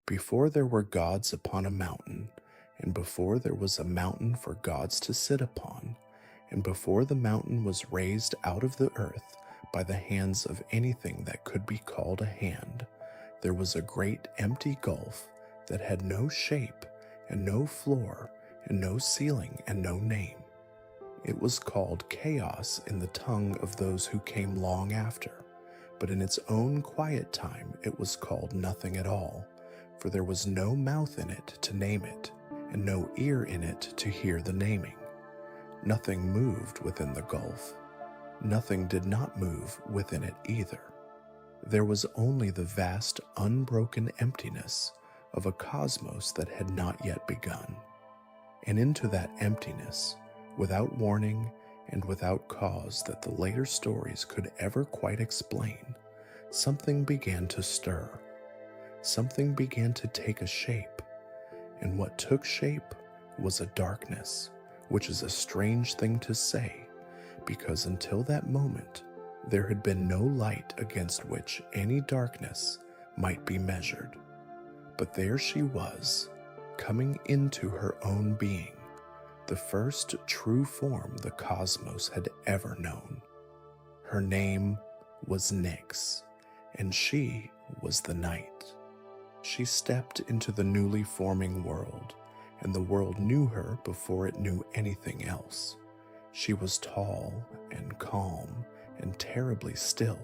Before there were gods upon a mountain, and before there was a mountain for gods to sit upon, and before the mountain was raised out of the earth by the hands of anything that could be called a hand, there was a great empty gulf that had no shape and no floor and no ceiling and no name. It was called chaos in the tongue of those who came long after, but in its own quiet time it was called nothing at all, for there was no mouth in it to name it, and no ear in it to hear the naming. Nothing moved within the gulf. Nothing did not move within it either. There was only the vast, unbroken emptiness of a cosmos that had not yet begun. And into that emptiness, without warning and without cause that the later stories could ever quite explain, something began to stir. Something began to take a shape, and what took shape was a darkness, which is a strange thing to say, because until that moment, there had been no light against which any darkness might be measured. But there she was, coming into her own being, the first true form the cosmos had ever known. Her name was Nyx, and she was the night. She stepped into the newly forming world, and the world knew her before it knew anything else. She was tall and calm and terribly still,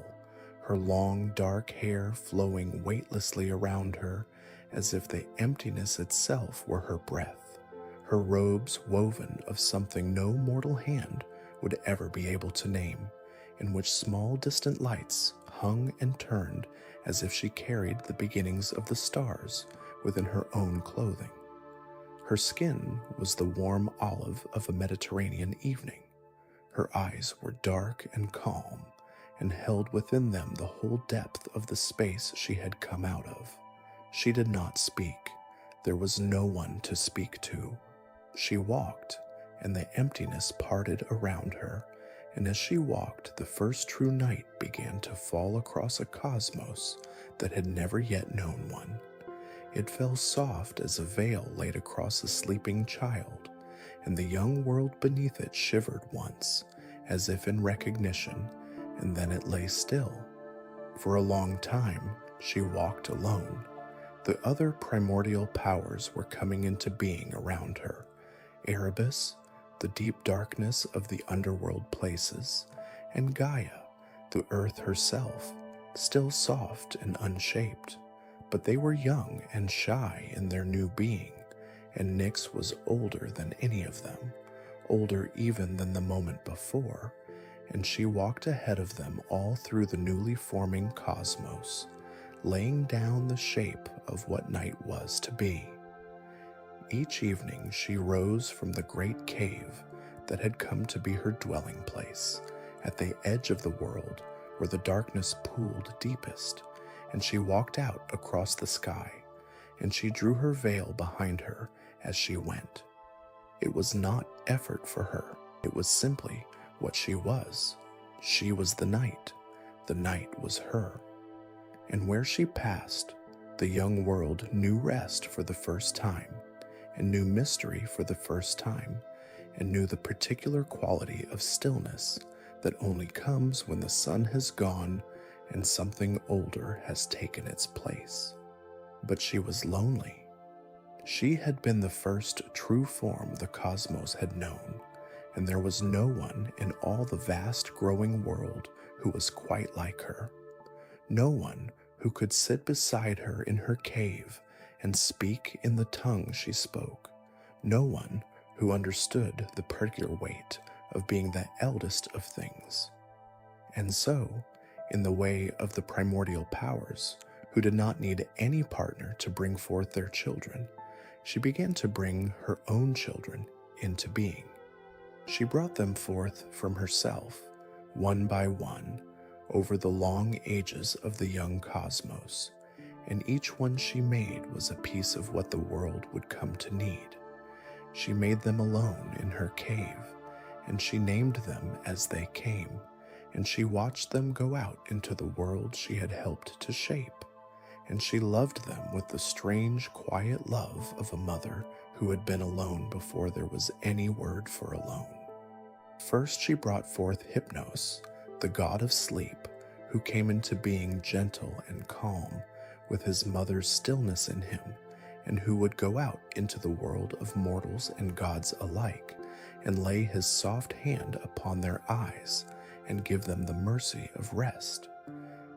her long dark hair flowing weightlessly around her as if the emptiness itself were her breath, her robes woven of something no mortal hand would ever be able to name, in which small distant lights hung and turned as if she carried the beginnings of the stars within her own clothing. Her skin was the warm olive of a Mediterranean evening. Her eyes were dark and calm, and held within them the whole depth of the space she had come out of. She did not speak. There was no one to speak to. She walked, and the emptiness parted around her, and as she walked, the first true night began to fall across a cosmos that had never yet known one. It fell soft as a veil laid across a sleeping child, and the young world beneath it shivered once, as if in recognition, and then it lay still. For a long time, she walked alone. The other primordial powers were coming into being around her. Erebus, the deep darkness of the underworld places, and Gaia, the earth herself, still soft and unshaped. But they were young and shy in their new being, and Nyx was older than any of them, older even than the moment before, and she walked ahead of them all through the newly forming cosmos, laying down the shape of what night was to be. Each evening she rose from the great cave that had come to be her dwelling place, at the edge of the world where the darkness pooled deepest, and she walked out across the sky, and she drew her veil behind her as she went. It was not effort for her, it was simply what she was. She was the night was her. And where she passed, the young world knew rest for the first time, and knew mystery for the first time, and knew the particular quality of stillness that only comes when the sun has gone and something older has taken its place. But she was lonely. She had been the first true form the cosmos had known, and there was no one in all the vast growing world who was quite like her. No one who could sit beside her in her cave and speak in the tongue she spoke. No one who understood the particular weight of being the eldest of things. And so, in the way of the primordial powers, who did not need any partner to bring forth their children, she began to bring her own children into being. She brought them forth from herself, one by one, over the long ages of the young cosmos, and each one she made was a piece of what the world would come to need. She made them alone in her cave, and she named them as they came, and she watched them go out into the world she had helped to shape, and she loved them with the strange, quiet love of a mother who had been alone before there was any word for alone. First she brought forth Hypnos, the god of sleep, who came into being gentle and calm, with his mother's stillness in him, and who would go out into the world of mortals and gods alike, and lay his soft hand upon their eyes, and give them the mercy of rest.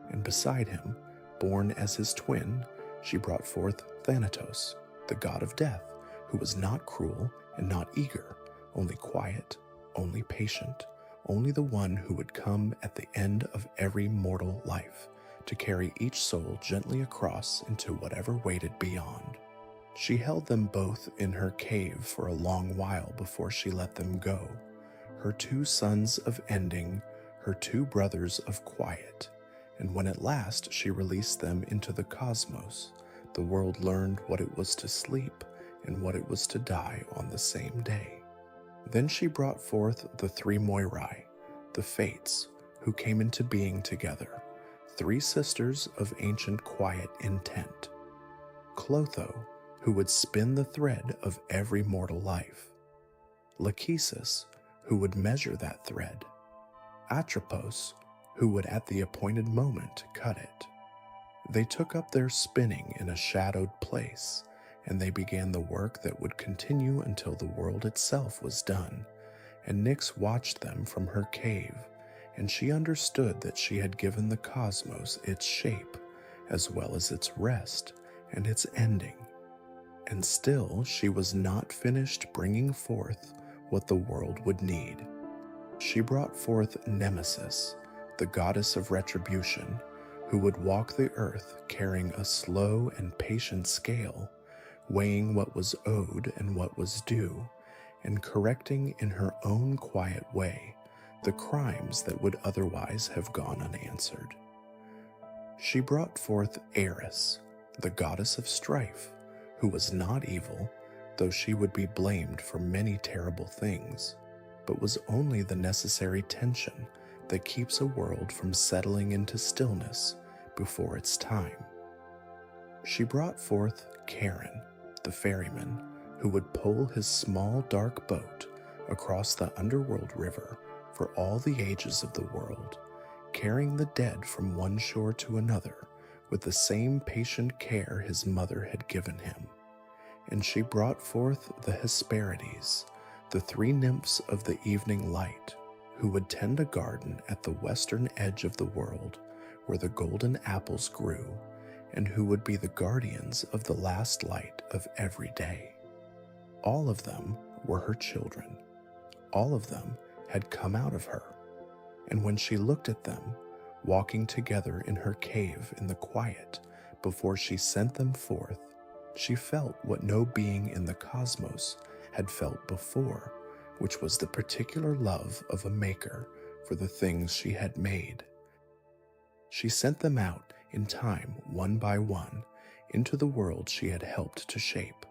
And beside him, born as his twin, she brought forth Thanatos, the god of death, who was not cruel and not eager, only quiet, only patient, only the one who would come at the end of every mortal life, to carry each soul gently across into whatever waited beyond. She held them both in her cave for a long while before she let them go, her two sons of ending, her two brothers of quiet, and when at last she released them into the cosmos, the world learned what it was to sleep and what it was to die on the same day. Then she brought forth the three Moirai, the Fates, who came into being together, three sisters of ancient quiet intent. Clotho, who would spin the thread of every mortal life. Lachesis, who would measure that thread. Atropos, who would at the appointed moment cut it. They took up their spinning in a shadowed place, and they began the work that would continue until the world itself was done, and Nyx watched them from her cave, and she understood that she had given the cosmos its shape, as well as its rest and its ending. And still she was not finished bringing forth what the world would need. She brought forth Nemesis, the goddess of retribution, who would walk the earth carrying a slow and patient scale, weighing what was owed and what was due, and correcting in her own quiet way the crimes that would otherwise have gone unanswered. She brought forth Eris, the goddess of strife, who was not evil, though she would be blamed for many terrible things, but was only the necessary tension that keeps a world from settling into stillness before its time. She brought forth Charon, the ferryman, who would pull his small dark boat across the underworld river for all the ages of the world, carrying the dead from one shore to another with the same patient care his mother had given him. And she brought forth the Hesperides, the three nymphs of the evening light, who would tend a garden at the western edge of the world where the golden apples grew, and who would be the guardians of the last light of every day. All of them were her children. All of them had come out of her. And when she looked at them, walking together in her cave in the quiet before she sent them forth, she felt what no being in the cosmos had felt before, which was the particular love of a maker for the things she had made. She sent them out in time, one by one, into the world she had helped to shape,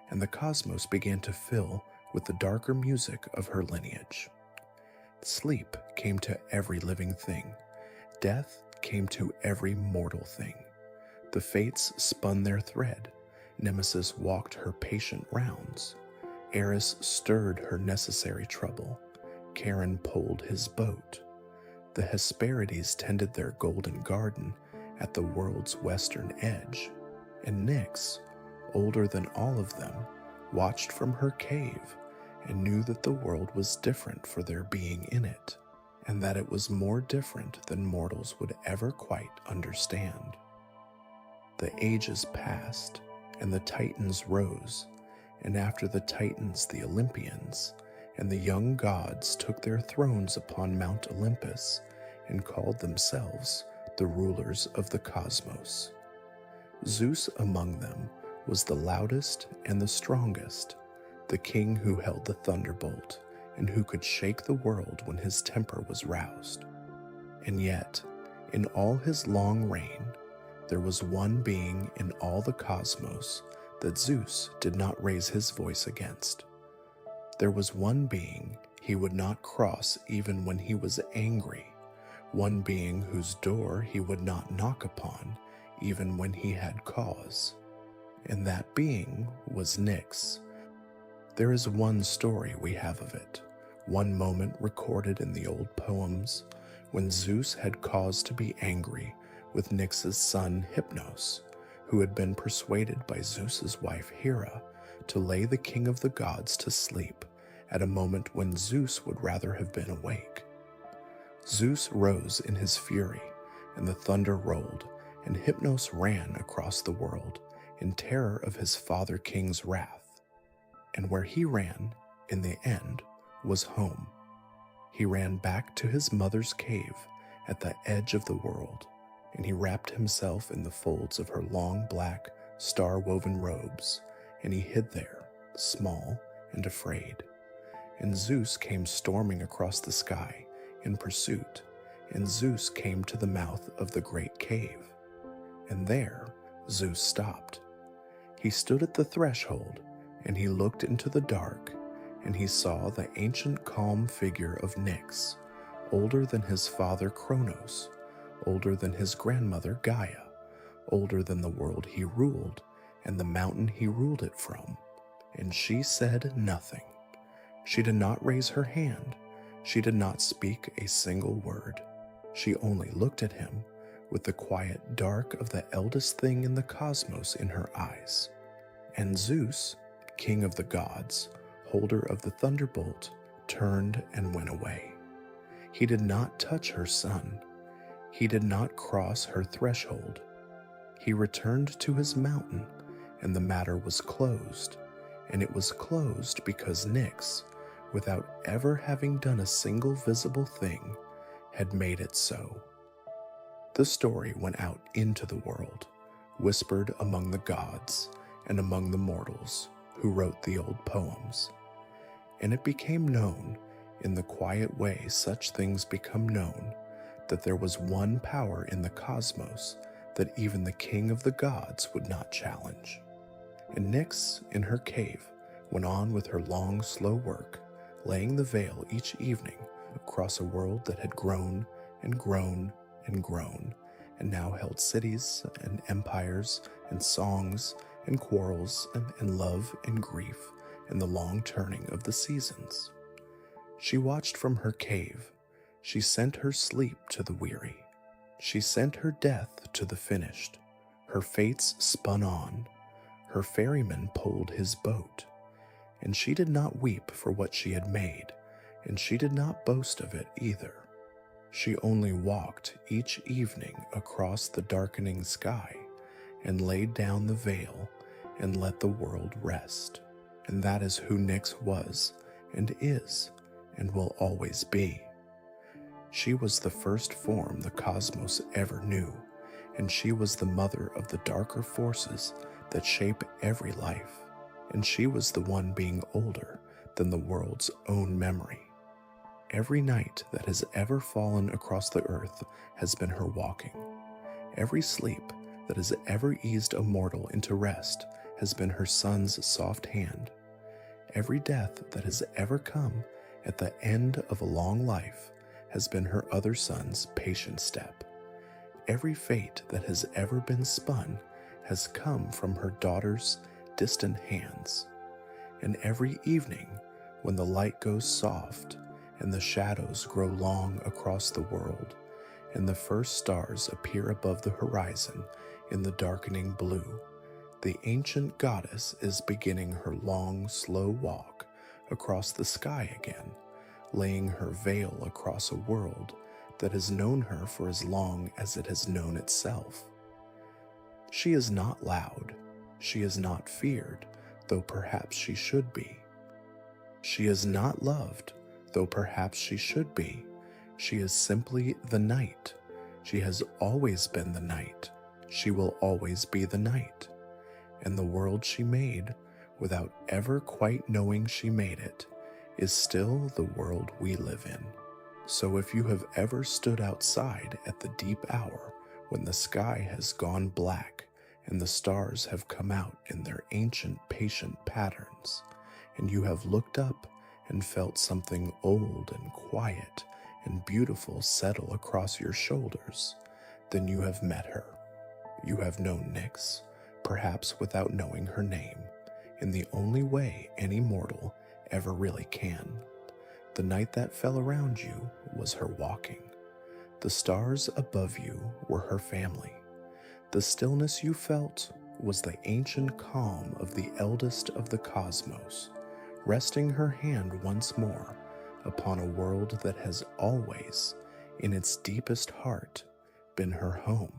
and the cosmos began to fill with the darker music of her lineage. Sleep came to every living thing. Death came to every mortal thing. The fates spun their thread. Nemesis walked her patient rounds. Eris stirred her necessary trouble. Charon pulled his boat. The Hesperides tended their golden garden at the world's western edge, and Nyx, older than all of them, watched from her cave and knew that the world was different for their being in it, and that it was more different than mortals would ever quite understand. The ages passed, and the Titans rose, and after the Titans the Olympians, and the young gods took their thrones upon Mount Olympus and called themselves the rulers of the cosmos. Zeus among them was the loudest and the strongest, the king who held the thunderbolt and who could shake the world when his temper was roused. And yet, in all his long reign, there was one being in all the cosmos that Zeus did not raise his voice against. There was one being he would not cross even when he was angry, one being whose door he would not knock upon even when he had cause, and that being was Nyx. There is one story we have of it, one moment recorded in the old poems, when Zeus had cause to be angry with Nyx's son Hypnos, who had been persuaded by Zeus's wife Hera to lay the king of the gods to sleep at a moment when Zeus would rather have been awake. Zeus rose in his fury, and the thunder rolled, and Hypnos ran across the world in terror of his father king's wrath. And where he ran, in the end, was home. He ran back to his mother's cave at the edge of the world, and he wrapped himself in the folds of her long black, star-woven robes, and he hid there, small and afraid. And Zeus came storming across the sky in pursuit, and Zeus came to the mouth of the great cave. And there Zeus stopped. He stood at the threshold, and he looked into the dark, and he saw the ancient calm figure of Nyx, older than his father Kronos, older than his grandmother Gaia, older than the world he ruled and the mountain he ruled it from. And she said nothing. She did not raise her hand. She did not speak a single word. She only looked at him with the quiet dark of the eldest thing in the cosmos in her eyes. And Zeus, king of the gods, holder of the thunderbolt, turned and went away. He did not touch her son. He did not cross her threshold. He returned to his mountain, and the matter was closed. And it was closed because Nyx, without ever having done a single visible thing, had made it so. The story went out into the world, whispered among the gods and among the mortals who wrote the old poems. And it became known, in the quiet way such things become known, that there was one power in the cosmos that even the king of the gods would not challenge. And Nyx, in her cave, went on with her long, slow work, laying the veil each evening across a world that had grown and grown and grown, and now held cities and empires and songs and quarrels and love and grief and the long turning of the seasons. She watched from her cave. She sent her sleep to the weary. She sent her death to the finished. Her fates spun on. Her ferryman pulled his boat. And she did not weep for what she had made, and she did not boast of it either. She only walked each evening across the darkening sky and laid down the veil and let the world rest. And that is who Nyx was and is and will always be. She was the first form the cosmos ever knew, and she was the mother of the darker forces that shape every life, and she was the one being older than the world's own memory. Every night that has ever fallen across the earth has been her walking. Every sleep that has ever eased a mortal into rest has been her son's soft hand. Every death that has ever come at the end of a long life has been her other son's patient step. Every fate that has ever been spun has come from her daughter's distant hands. And every evening, when the light goes soft and the shadows grow long across the world, and the first stars appear above the horizon in the darkening blue, the ancient goddess is beginning her long, slow walk across the sky again, laying her veil across a world that has known her for as long as it has known itself. She is not loud. She is not feared, though perhaps she should be. She is not loved, though perhaps she should be. She is simply the night. She has always been the night. She will always be the night. And the world she made, without ever quite knowing she made it, is still the world we live in. So if you have ever stood outside at the deep hour when the sky has gone black and the stars have come out in their ancient patient patterns, and you have looked up and felt something old and quiet and beautiful settle across your shoulders, then you have met her. You have known Nyx, perhaps without knowing her name, in the only way any mortal ever really can. The night that fell around you was her walking. The stars above you were her family. The stillness you felt was the ancient calm of the eldest of the cosmos, resting her hand once more upon a world that has always, in its deepest heart, been her home.